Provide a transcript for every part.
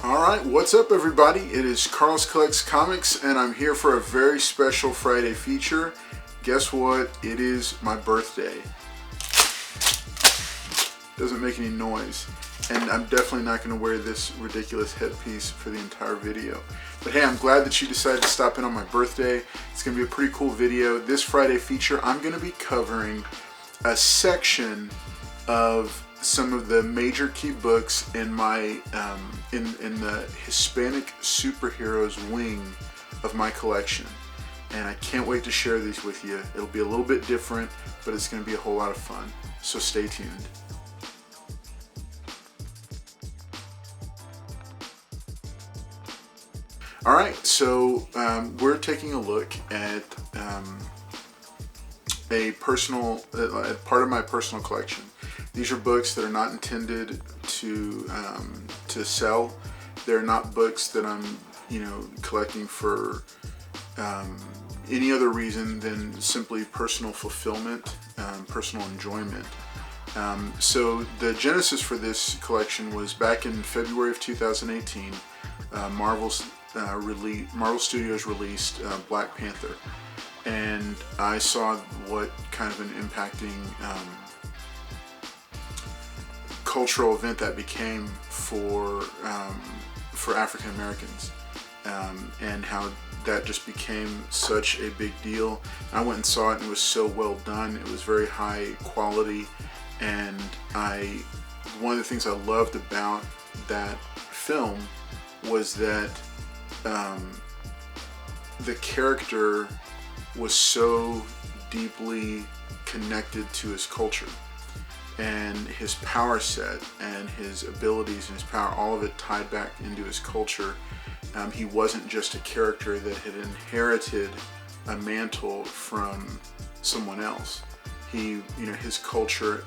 Alright, what's up everybody? It is Carlos Collects Comics and I'm here for a very special Friday feature. Guess what? It is my birthday. Doesn't make any noise. And I'm definitely not going to wear this ridiculous headpiece for the entire video. But hey, I'm glad that you decided to stop in on my birthday. It's going to be a pretty cool video. This Friday feature, I'm going to be covering a section of some of the major key books in my in the Hispanic Superheroes Wing of my collection, and I can't wait to share these with you. It'll be a little bit different, but it's going to be a whole lot of fun, so stay tuned. Alright, so we're taking a look at a personal part of my personal collection. These are books that are not intended to sell. They're not books that I'm, collecting for any other reason than simply personal fulfillment, personal enjoyment. So the genesis for this collection was back in February of 2018. Marvel Studios released Black Panther, and I saw what kind of an impacting cultural event that became for African Americans, and how that just became such a big deal. I went and saw it, and it was so well done. It was very high quality, and one of the things I loved about that film was that the character was so deeply connected to his culture and his power set and his abilities and his power, all of it tied back into his culture. He wasn't just a character that had inherited a mantle from someone else. His culture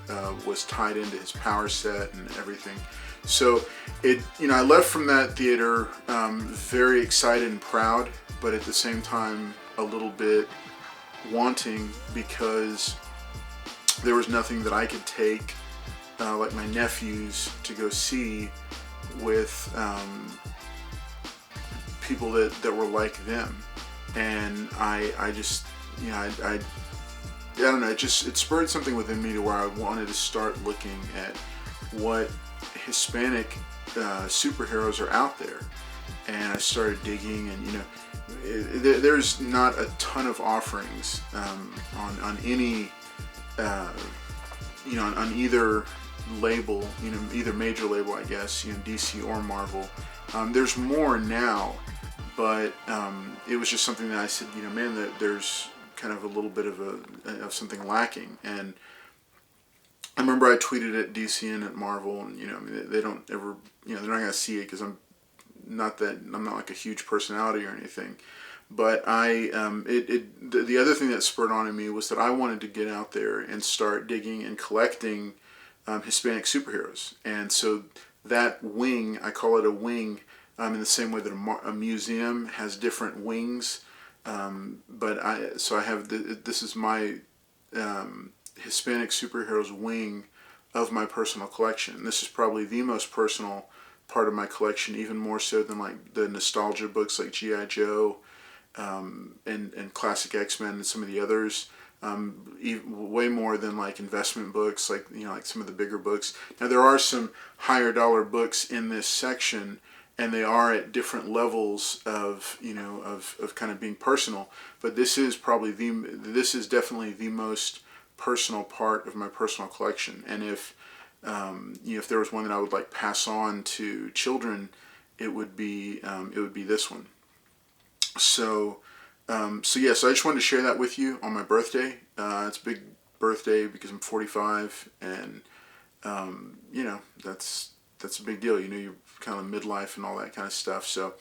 was tied into his power set and everything. So I left from that theater very excited and proud, but at the same time a little bit wanting, because there was nothing that I could take, like my nephews, to go see with people that were like them. And I just, I don't know, it spurred something within me to where I wanted to start looking at what Hispanic superheroes are out there. And I started digging, and there's not a ton of offerings on any on either label, either major label, I guess, DC or Marvel. There's more now, but it was just something that I said, man, that there's kind of a little bit of something lacking. And I remember I tweeted at DC and at Marvel, and they don't ever, they're not gonna see it because I'm not like a huge personality or anything. But the other thing that spurred on in me was that I wanted to get out there and start digging and collecting Hispanic superheroes. And so that wing, I call it a wing, in the same way that a museum has different wings. So I have this is my Hispanic Superheroes Wing of my personal collection. This is probably the most personal part of my collection, even more so than like the nostalgia books like G.I. Joe, and classic X-Men and some of the others, way more than like investment books, like like some of the bigger books. Now there are some higher dollar books in this section, and they are at different levels of of kind of being personal. But this is definitely the most personal part of my personal collection. And if there was one that I would like pass on to children, it would be this one. So I just wanted to share that with you on my birthday. It's a big birthday because I'm 45, and that's a big deal. You're kind of midlife and all that kind of stuff. So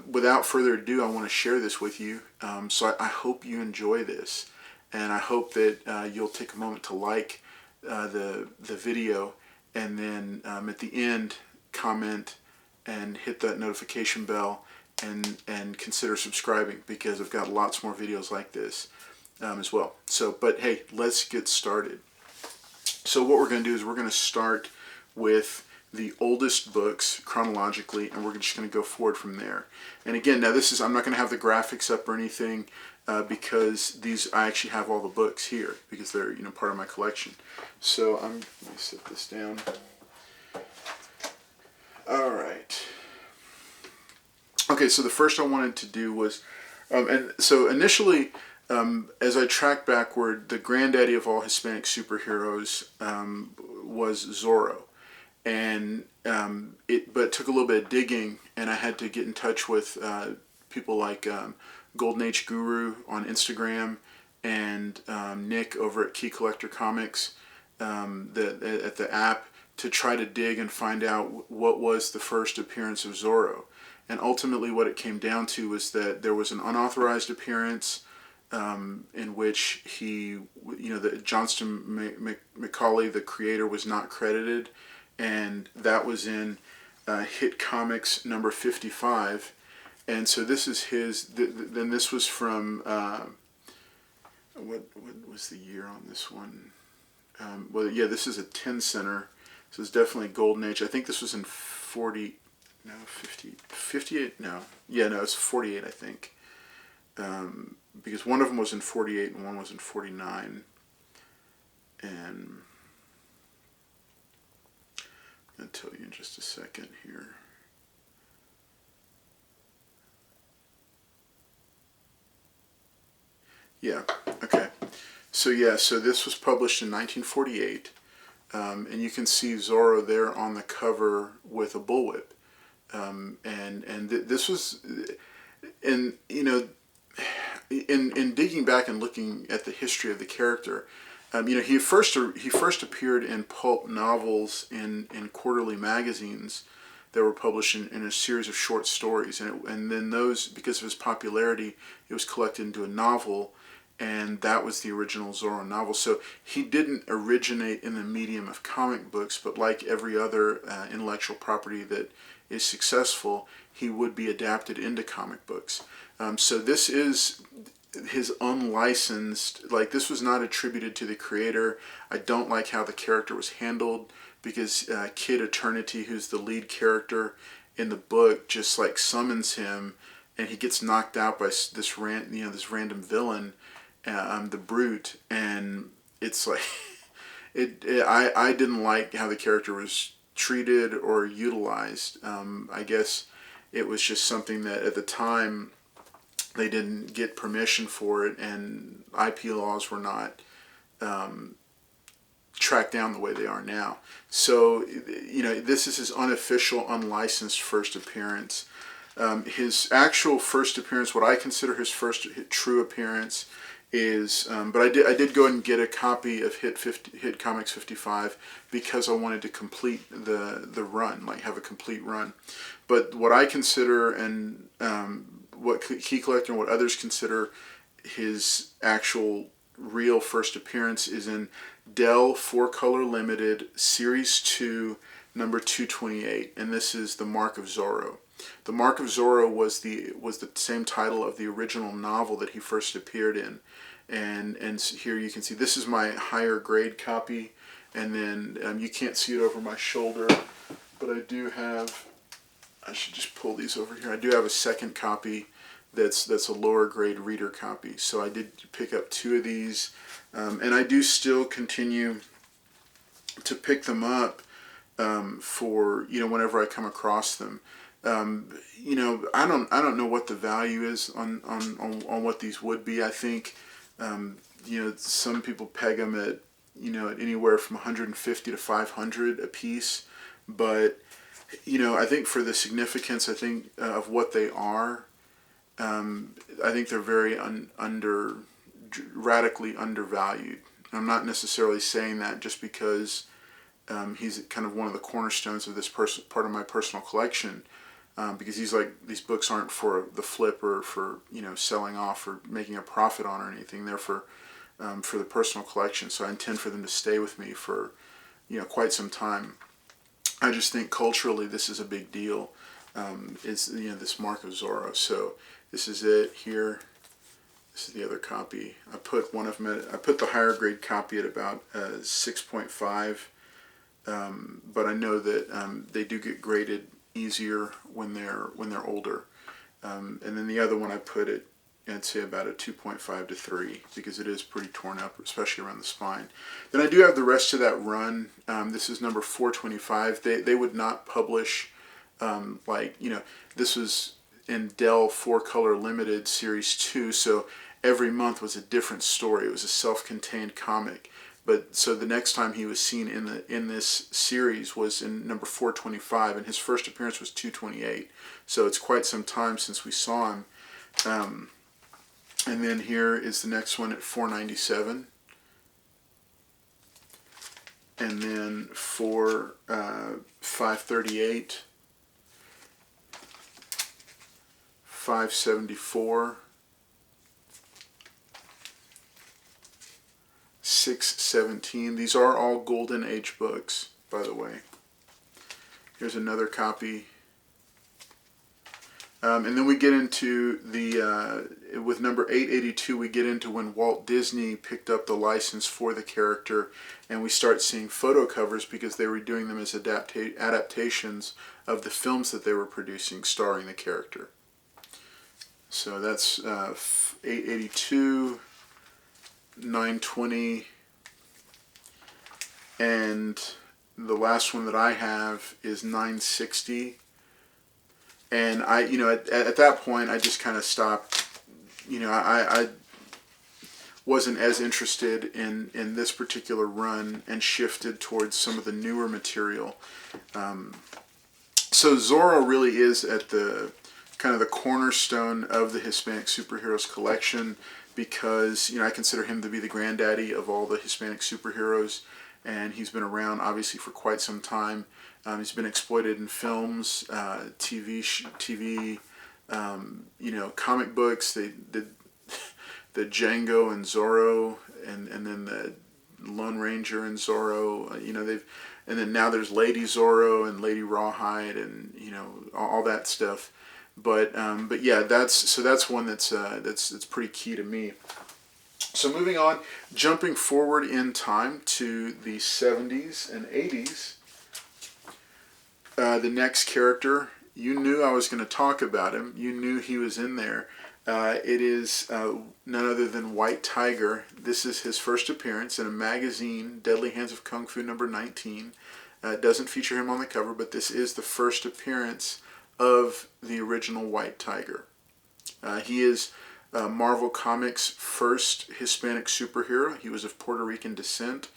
without further ado, I want to share this with you. So I hope you enjoy this, and I hope that you'll take a moment to like the video, and then at the end comment and hit that notification bell, and consider subscribing, because I've got lots more videos like this as well. So, but hey, let's get started. So what we're going to do is we're going to start with the oldest books chronologically, and we're just going to go forward from there. And again, now this is, I'm not going to have the graphics up or anything because I actually have all the books here because they're part of my collection. So let me set this down. All right. Okay, so the first I wanted to do was, and so initially, as I tracked backward, the granddaddy of all Hispanic superheroes was Zorro. And but it took a little bit of digging, and I had to get in touch with people like Golden Age Guru on Instagram and Nick over at Key Collector Comics at the app to try to dig and find out what was the first appearance of Zorro. And ultimately what it came down to was that there was an unauthorized appearance in which he, that Johnston McCauley, the creator, was not credited. And that was in Hit Comics number 55. And so this is his, then this was from, what was the year on this one? Well, yeah, this is a 10 center. So it's definitely Golden Age. I think this was in 58, no. Yeah, no, it's 48, I think. Because one of them was in 48 and one was in 49. And I'll tell you in just a second here. Yeah, okay. So yeah, so this was published in 1948. And you can see Zorro there on the cover with a bullwhip. This was, and in digging back and looking at the history of the character, he first appeared in pulp novels in quarterly magazines that were published in a series of short stories, and then those, because of his popularity, it was collected into a novel. And that was the original Zorro novel. So he didn't originate in the medium of comic books, but like every other intellectual property that is successful, he would be adapted into comic books. So this is his unlicensed, this was not attributed to the creator. I don't like how the character was handled because Kid Eternity, who's the lead character in the book, just summons him and he gets knocked out by this random villain. The Brute, and it's I didn't like how the character was treated or utilized. I guess it was just something that at the time they didn't get permission for it, and IP laws were not tracked down the way they are now. So this is his unofficial, unlicensed first appearance. His actual first appearance, what I consider his first true appearance, is, but I did go ahead and get a copy of Hit Comics 55 because I wanted to complete the run, have a complete run. But what I consider, and what Key Collector and what others consider his actual real first appearance, is in Dell 4-Color Limited Series 2, number 228, and this is The Mark of Zorro. The Mark of Zorro was the same title of the original novel that he first appeared in, and here you can see this is my higher grade copy, and then you can't see it over my shoulder, but I do have. I should just pull these over here. I do have a second copy that's a lower grade reader copy. So I did pick up 2 of these, and I do still continue to pick them up for whenever I come across them. I don't know what the value is on what these would be. I think some people peg them at at anywhere from 150 to 500 a piece, but I think for the significance, of what they are, I think they're very radically undervalued. I'm not necessarily saying that just because he's kind of one of the cornerstones of this part of my personal collection. Because these books aren't for the flip or for selling off or making a profit on or anything. They're for the personal collection. So I intend for them to stay with me for quite some time. I just think culturally this is a big deal. Is this Mark of Zorro. So this is it here. This is the other copy. I put one of them. I put the higher grade copy at about 6.5. but I know that they do get graded easier when they're older. And then the other one I put it, I'd say about a 2.5 to 3 because it is pretty torn up, especially around the spine. Then I do have the rest of that run. This is number 425. They would not publish this was in Dell 4-color limited series 2, so every month was a different story. It was a self-contained comic. But so the next time he was seen in this series was in number 425, and his first appearance was 228. So it's quite some time since we saw him. And then here is the next one at 497. And then for 538, 574, 617. These are all Golden Age books, by the way. Here's another copy. And then we get into with number 882, we get into when Walt Disney picked up the license for the character, and we start seeing photo covers because they were doing them as adaptations of the films that they were producing starring the character. So that's 882, 920, and the last one that I have is 960. And at that point, I just kind of stopped. I wasn't as interested in this particular run and shifted towards some of the newer material. So Zorro really is at the kind of the cornerstone of the Hispanic Superheroes collection because, I consider him to be the granddaddy of all the Hispanic superheroes, and he's been around obviously for quite some time. He's been exploited in films, TV, comic books. They did the Django and Zorro, and then the Lone Ranger and Zorro. And then now there's Lady Zorro and Lady Rawhide, and all that stuff. But yeah, that's one that's pretty key to me. So moving on, jumping forward in time to the 70s and 80s. The next character, you knew I was going to talk about him. You knew he was in there. It is none other than White Tiger. This is his first appearance in a magazine, Deadly Hands of Kung Fu number 19. It doesn't feature him on the cover, but this is the first appearance of the original White Tiger. He is Marvel Comics' first Hispanic superhero. He was of Puerto Rican descent,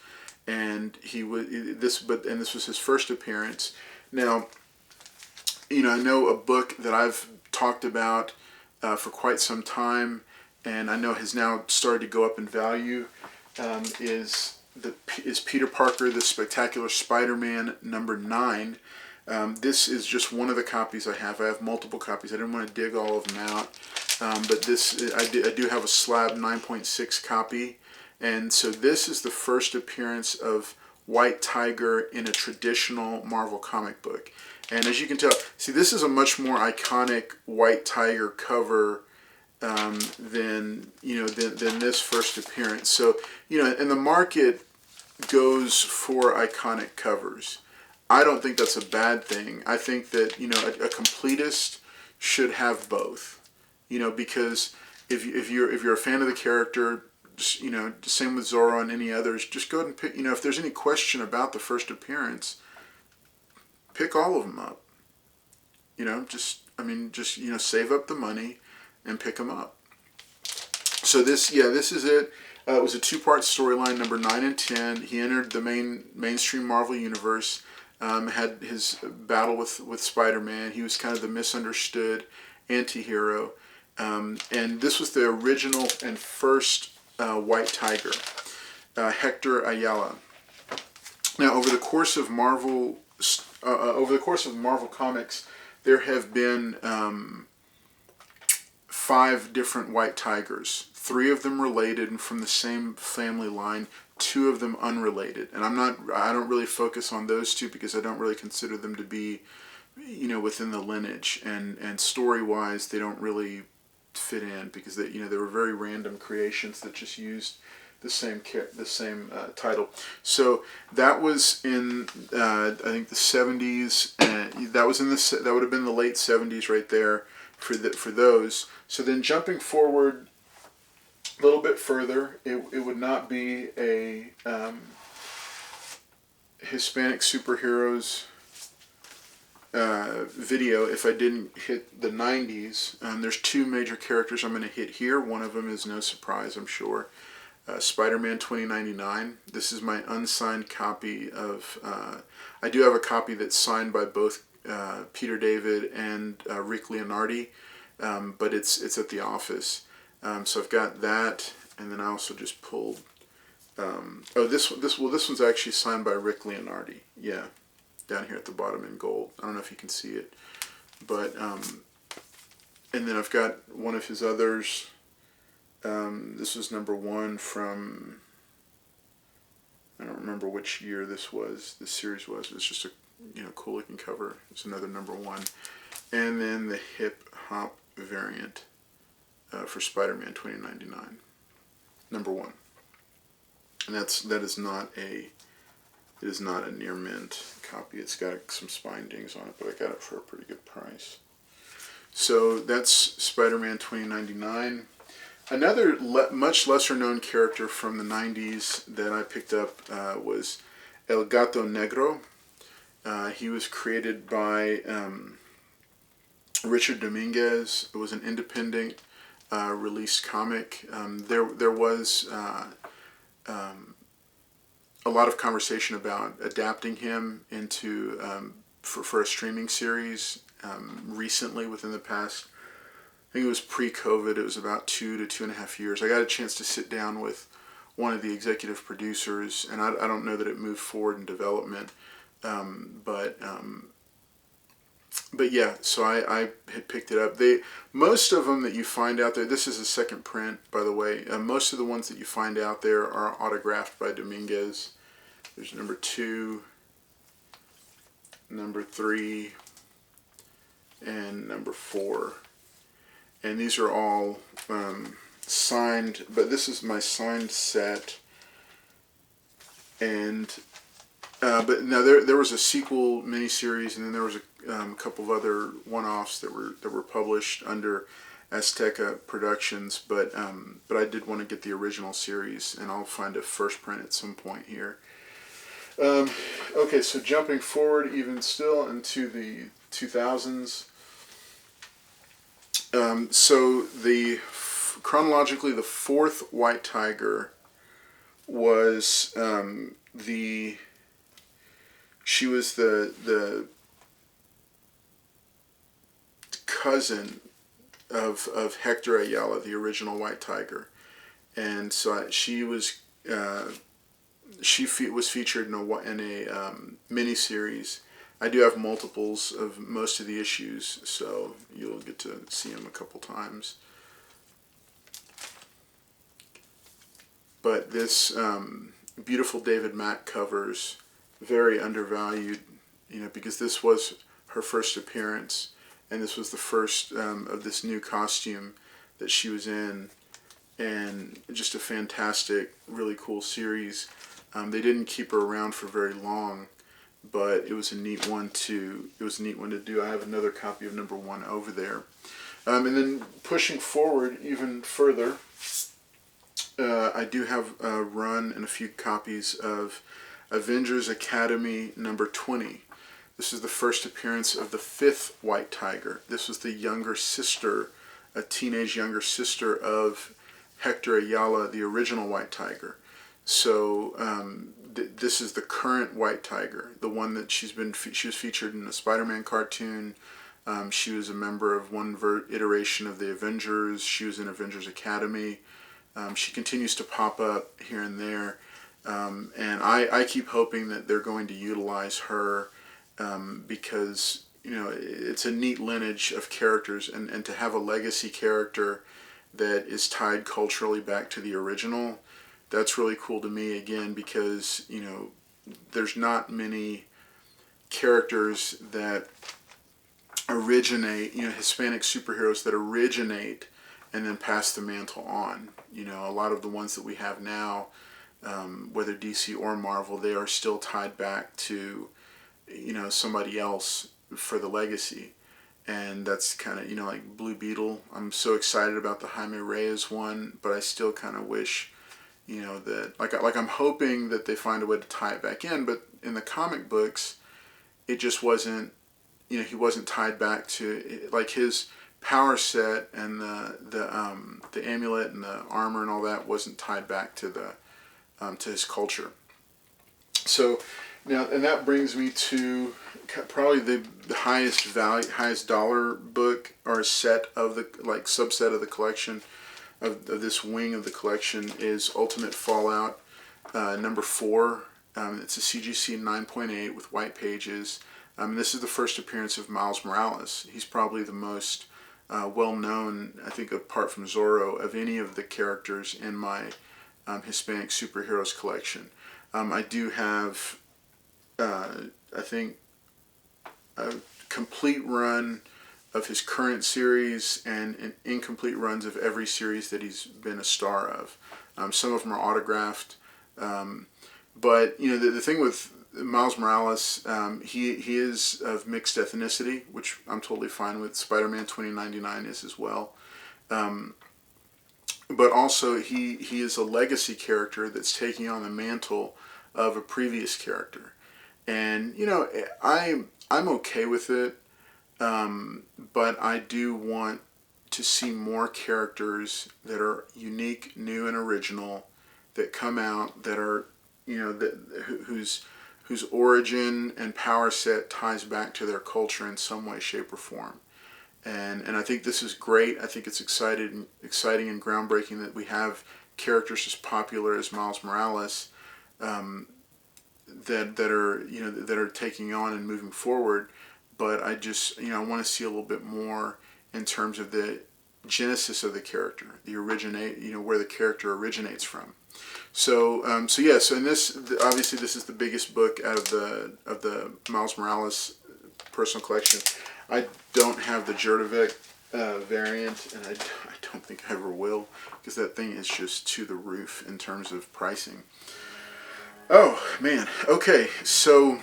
and this was his first appearance. Now, I know a book that I've talked about for quite some time, and I know has now started to go up in value, is Peter Parker, the Spectacular Spider-Man number 9. This is just one of the copies I have. I have multiple copies. I didn't want to dig all of them out, but I do have a slab 9.6 copy, and so this is the first appearance of White Tiger in a traditional Marvel comic book. And as you can tell, see, this is a much more iconic White Tiger cover than this first appearance. So, and the market goes for iconic covers. I don't think that's a bad thing. I think that, a completist should have both. Because if you're a fan of the character, same with Zorro and any others, just go ahead and pick, if there's any question about the first appearance, pick all of them up. Save up the money and pick them up. So this is it. It was a 2-part storyline, number 9 and 10. He entered the mainstream Marvel universe, had his battle with Spider-Man. He was kind of the misunderstood anti-hero. And this was the original and first White Tiger, Hector Ayala. Now, over the course of Marvel Comics, there have been 5 different White Tigers. 3 of them related and from the same family line. 2 of them unrelated. And I don't really focus on those 2 because I don't really consider them to be, within the lineage. And story-wise, they don't really fit in because they were very random creations that just used the same title. So that was in I think the 70s, and that was in that would have been the late 70s right there for those. So then jumping forward a little bit further, it would not be a Hispanic Superheroes video if I didn't hit the 90s. There's two major characters I'm going to hit here. One of them is no surprise, I'm sure. Spider-Man 2099. This is my unsigned copy of... I do have a copy that's signed by both Peter David and Rick Leonardi, but it's at the office. So I've got that, and then I also just pulled... this one's actually signed by Rick Leonardi. Yeah, down here at the bottom in gold. I don't know if you can see it, but and then I've got one of his others. This was #1 from, I don't remember which year this series was. It's just a cool looking cover. It's another #1, and then the hip hop variant for Spider-Man 2099, #1. And that is not a near mint copy. It's got some spine dings on it, but I got it for a pretty good price. So that's Spider-Man 2099. Another much lesser known character from the 90s that I picked up was Elgato Negro. He was created by Richard Dominguez. It was an independent released comic. There was a lot of conversation about adapting him into for a streaming series recently, within the past, I think it was pre-COVID, it was about 2 to 2.5 years. I got a chance to sit down with one of the executive producers, and I don't know that it moved forward in development, but yeah, so I had picked it up. Most of them that you find out there, this is a second print, by the way, most of the ones that you find out there are autographed by Dominguez. There's #2, #3, and #4. And these are all signed, but this is my signed set. And but now there was a sequel miniseries, and then there was a couple of other one-offs that were published under Azteca Productions. But I did want to get the original series, and I'll find a first print at some point here. Okay, so jumping forward even still into the 2000s. So chronologically, the fourth White Tiger was she was the cousin of Hector Ayala, the original White Tiger, and so she was featured in a miniseries. I do have multiples of most of the issues, so you'll get to see them a couple times. But this beautiful David Mack covers, very undervalued, because this was her first appearance, and this was the first of this new costume that she was in, and just a fantastic, really cool series. They didn't keep her around for very long, but it was a neat one to do. I have another copy of #1 over there. And then pushing forward even further, I do have a run and a few copies of Avengers Academy #20. This is the first appearance of the fifth White Tiger. This was the younger sister, a teenage younger sister of Hector Ayala, the original White Tiger. So this is the current White Tiger, the one that she was featured in a Spider-Man cartoon. She was a member of one iteration of the Avengers. She was in Avengers Academy. She continues to pop up here and there, and I keep hoping that they're going to utilize her because it's a neat lineage of characters, and to have a legacy character that is tied culturally back to the original, that's really cool to me, again, because there's not many characters that originate, Hispanic superheroes that originate and then pass the mantle on. You know, a lot of the ones that we have now, whether DC or Marvel, they are still tied back to, you know, somebody else for the legacy. And that's kind of, you know, like Blue Beetle. I'm so excited about the Jaime Reyes one, but I still kind of wish, you know, that, like I'm hoping that they find a way to tie it back in, but in the comic books, it just wasn't, you know, he wasn't tied back to, like, his power set and the amulet and the armor and all that wasn't tied back to his culture. So now, and that brings me to probably the highest value, highest dollar book or set of the, like, subset of the collection of this wing of the collection is Ultimate Fallout number 4. It's a CGC 9.8 with white pages. This is the first appearance of Miles Morales. He's probably the most well-known, I think, apart from Zorro, of any of the characters in my Hispanic Superheroes collection. I do have, I think, a complete run of his current series and incomplete runs of every series that he's been a star of. Some of them are autographed. But, you know, the thing with Miles Morales, he is of mixed ethnicity, which I'm totally fine with. Spider-Man 2099 is as well. But also he is a legacy character that's taking on the mantle of a previous character. And, you know, I'm okay with it, but I do want to see more characters that are unique, new, and original that come out that are, you know, whose origin and power set ties back to their culture in some way, shape, or form. And I think this is great. I think it's exciting and groundbreaking that we have characters as popular as Miles Morales that are, you know, that are taking on and moving forward. But I just, you know, I want to see a little bit more in terms of the genesis of the character, you know, where the character originates from. So yeah. So in this, obviously, this is the biggest book out of the Miles Morales personal collection. I don't have the Jurdovic variant, and I don't think I ever will, because that thing is just to the roof in terms of pricing. Oh man. Okay. So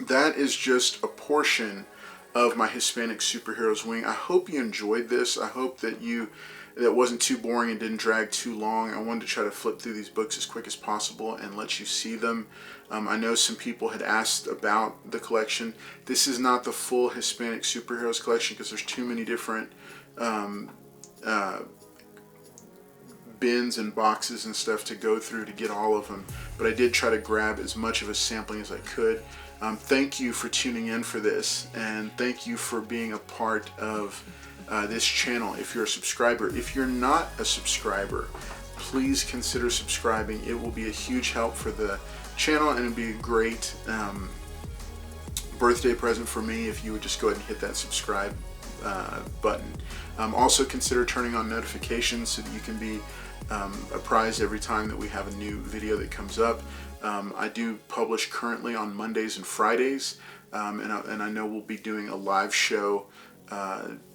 that is just a portion of my Hispanic Superheroes Wing. I hope you enjoyed this. I hope that that wasn't too boring and didn't drag too long. I wanted to try to flip through these books as quick as possible and let you see them. I know some people had asked about the collection. This is not the full Hispanic Superheroes collection because there's too many different bins and boxes and stuff to go through to get all of them. But I did try to grab as much of a sampling as I could. Thank you for tuning in for this, and thank you for being a part of this channel if you're a subscriber. If you're not a subscriber, please consider subscribing. It will be a huge help for the channel, and it'd be a great birthday present for me if you would just go ahead and hit that subscribe button. Also consider turning on notifications so that you can be apprised every time that we have a new video that comes up. I do publish currently on Mondays and Fridays, and I know we'll be doing a live show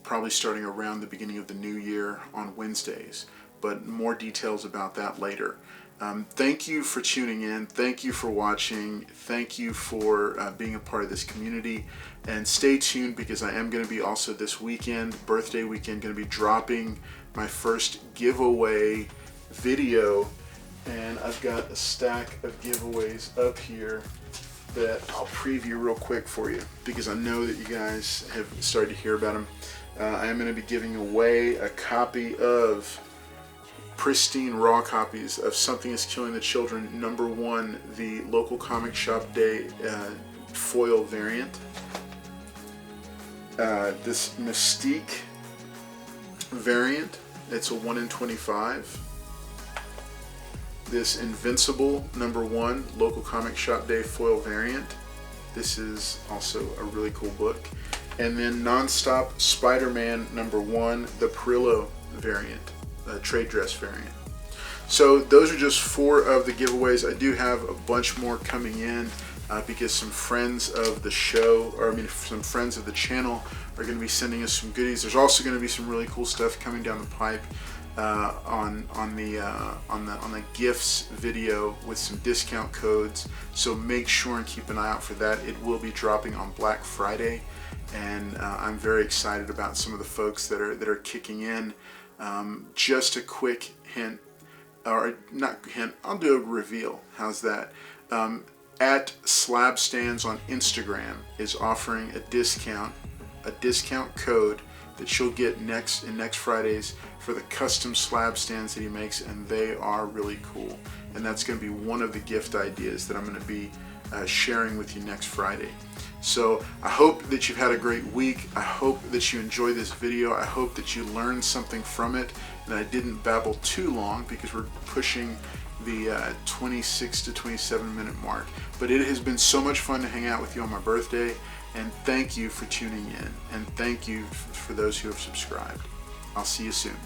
probably starting around the beginning of the new year on Wednesdays, but more details about that later. Thank you for tuning in. Thank you for watching. Thank you for being a part of this community. And stay tuned, because I am going to be also this weekend, birthday weekend, going to be dropping my first giveaway video. And I've got a stack of giveaways up here that I'll preview real quick for you, because I know that you guys have started to hear about them. I am going to be giving away a copy of pristine raw copies of Something is Killing the Children #1, the local comic shop day foil variant. This Mystique variant, it's a 1 in 25. This Invincible #1 local comic shop day foil variant. This is also a really cool book. And then Nonstop Spider-Man #1, the Perillo variant, trade dress variant. So those are just 4 of the giveaways. I do have a bunch more coming in. because some friends of the show, or I mean some friends of the channel, are going to be sending us some goodies. There's also going to be some really cool stuff coming down the pipe on the gifts video with some discount codes. So make sure and keep an eye out for that. It will be dropping on Black Friday, and I'm very excited about some of the folks that are kicking in. Just a quick hint, or not hint, I'll do a reveal. How's that? At Slab Stands on Instagram is offering a discount code that you'll get next Fridays for the custom slab stands that he makes, and they are really cool. And that's going to be one of the gift ideas that I'm going to be sharing with you next Friday. So I hope that you've had a great week. I hope that you enjoyed this video. I hope that you learned something from it, and I didn't babble too long because we're pushing the 26 to 27 minute mark. But it has been so much fun to hang out with you on my birthday, and thank you for tuning in, and thank you for those who have subscribed. I'll see you soon.